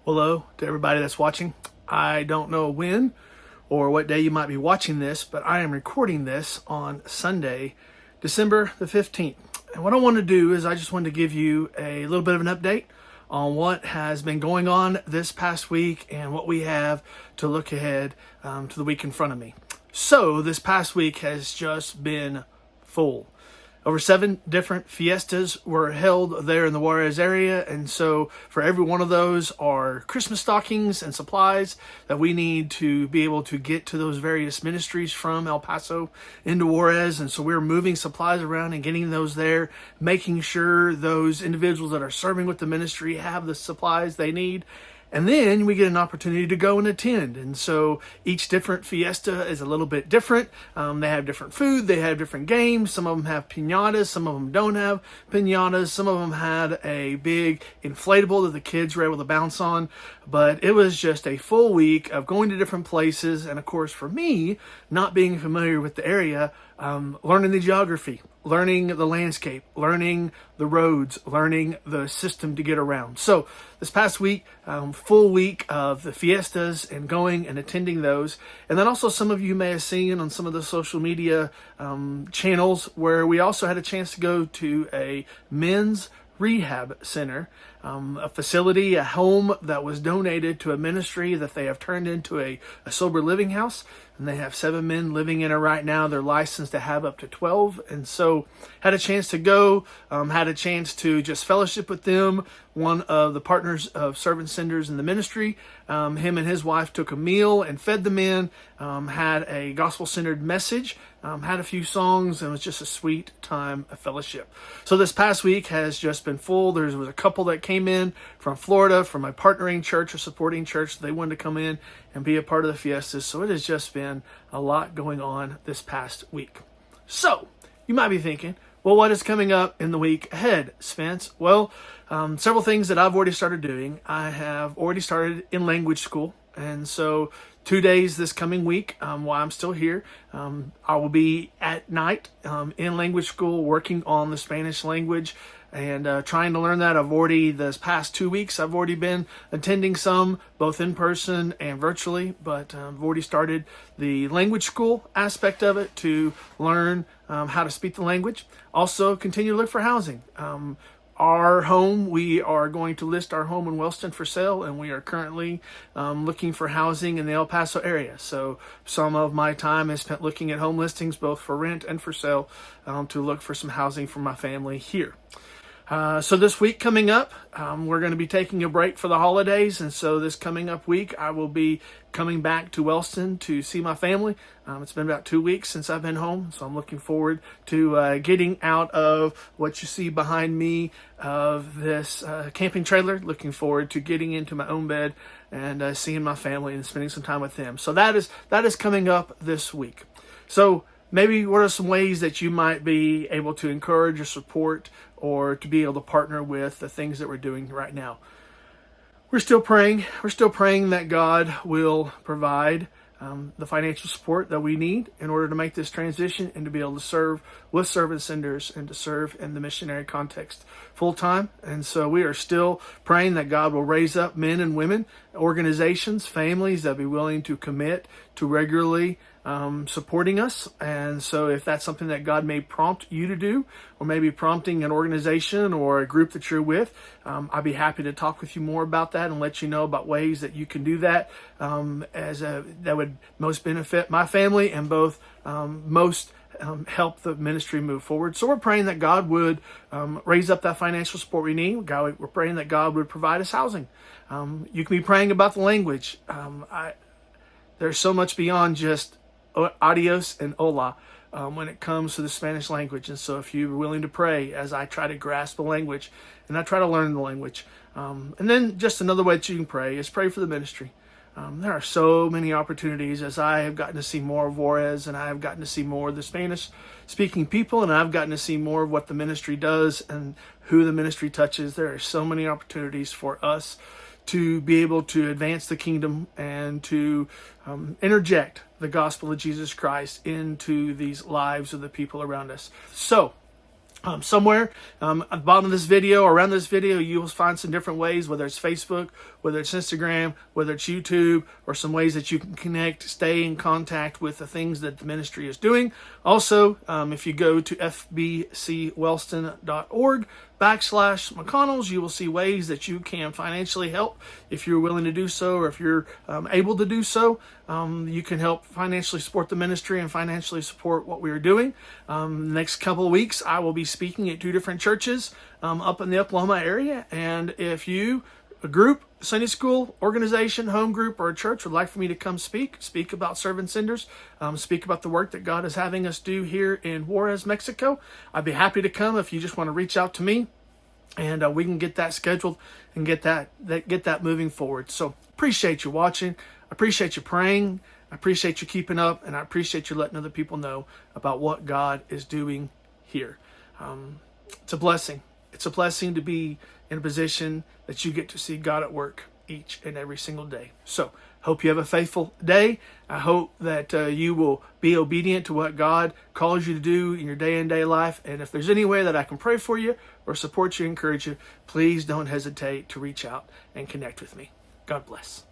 Hello to everybody that's watching. I don't know when or what day you might be watching this, but I am recording this on Sunday, December the 15th. And what I want to do is I just wanted to give you a little bit of an update on what has been going on this past week and what we have to look ahead to the week in front of me. So this past week has just been full. Over 7 different fiestas were held there in the Juarez area, and so for every one of those are Christmas stockings and supplies that we need to be able to get to those various ministries from El Paso into Juarez. And so we're moving supplies around and getting those there, making sure those individuals that are serving with the ministry have the supplies they need. And then we get an opportunity to go and attend. And so each different fiesta is a little bit different. They have different food. They have different games. Some of them have piñatas. Some of them don't have piñatas. Some of them had a big inflatable that the kids were able to bounce on. But it was just a full week of going to different places. And of course, for me, not being familiar with the area, learning the geography, learning the landscape, learning the roads, learning the system to get around. So this past week, full week of the fiestas and going and attending those. And then also some of you may have seen on some of the social media channels where we also had a chance to go to a men's rehab center, a facility, a home that was donated to a ministry that they have turned into a sober living house. And they have 7 men living in it right now. They're licensed to have up to 12. And so had a chance to go, had a chance to just fellowship with them. One of the partners of Servant Senders in the ministry, him and his wife took a meal and fed the men, had a gospel-centered message, had a few songs, and it was just a sweet time of fellowship. So this past week has just been full. There was a couple that came in from Florida, from my partnering church or supporting church. They wanted to come in and be a part of the fiestas. So it has just been a lot going on this past week. So you might be thinking, well, what is coming up in the week ahead, Spence? Well, several things that I've already started doing. I have already started in language school. And so 2 days this coming week, while I'm still here, I will be at night in language school working on the Spanish language and trying to learn that. This past 2 weeks, I've already been attending some, both in person and virtually, but I've already started the language school aspect of it to learn how to speak the language. Also, continue to look for housing. Our home, we are going to list our home in Wellston for sale, and we are currently looking for housing in the El Paso area. So some of my time is spent looking at home listings, both for rent and for sale, to look for some housing for my family here. So this week coming up, we're going to be taking a break for the holidays. And so this coming up week, I will be coming back to Wellston to see my family. It's been about 2 weeks since I've been home. So I'm looking forward to getting out of what you see behind me of this camping trailer. Looking forward to getting into my own bed and seeing my family and spending some time with them. So that is coming up this week. So maybe what are some ways that you might be able to encourage or support or to be able to partner with the things that we're doing right now? We're still praying. We're still praying that God will provide the financial support that we need in order to make this transition and to be able to serve with servant senders and to serve in the missionary context full time. And so we are still praying that God will raise up men and women, organizations, families that be willing to commit to regularly supporting us. And so if that's something that God may prompt you to do, or maybe prompting an organization or a group that you're with, I'd be happy to talk with you more about that and let you know about ways that you can do that that would most benefit my family and both most help the ministry move forward. So we're praying that God would raise up that financial support we need. We're praying that God would provide us housing. You can be praying about the language. There's so much beyond just adios and hola when it comes to the Spanish language. And so if you're willing to pray as I try to grasp the language and I try to learn the language. And then just another way that you can pray is pray for the ministry. There are so many opportunities as I have gotten to see more of Juarez, and I have gotten to see more of the Spanish-speaking people, and I've gotten to see more of what the ministry does and who the ministry touches. There are so many opportunities for us to be able to advance the kingdom and to interject the gospel of Jesus Christ into these lives of the people around us. So Somewhere at the bottom of this video or around this video, you will find some different ways, whether it's Facebook, whether it's Instagram, whether it's YouTube, or some ways that you can connect, stay in contact with the things that the ministry is doing. Also, if you go to fbcwellston.org/McConnells, you will see ways that you can financially help if you're willing to do so, or if you're able to do so. You can help financially support the ministry and financially support what we are doing. The next couple of weeks, I will be speaking at 2 different churches up in the Oklahoma area. And if you, a group, Sunday school, organization, home group, or a church would like for me to come speak about Serving Senders, speak about the work that God is having us do here in Juarez, Mexico, I'd be happy to come if you just want to reach out to me. And we can get that scheduled and get that moving forward. So appreciate you watching. I appreciate you praying. I appreciate you keeping up, and I appreciate you letting other people know about what God is doing here. It's a blessing. It's a blessing to be in a position that you get to see God at work each and every single day. So hope you have a faithful day. I hope that you will be obedient to what God calls you to do in your day-to-day life. And if there's any way that I can pray for you or support you, encourage you, please don't hesitate to reach out and connect with me. God bless.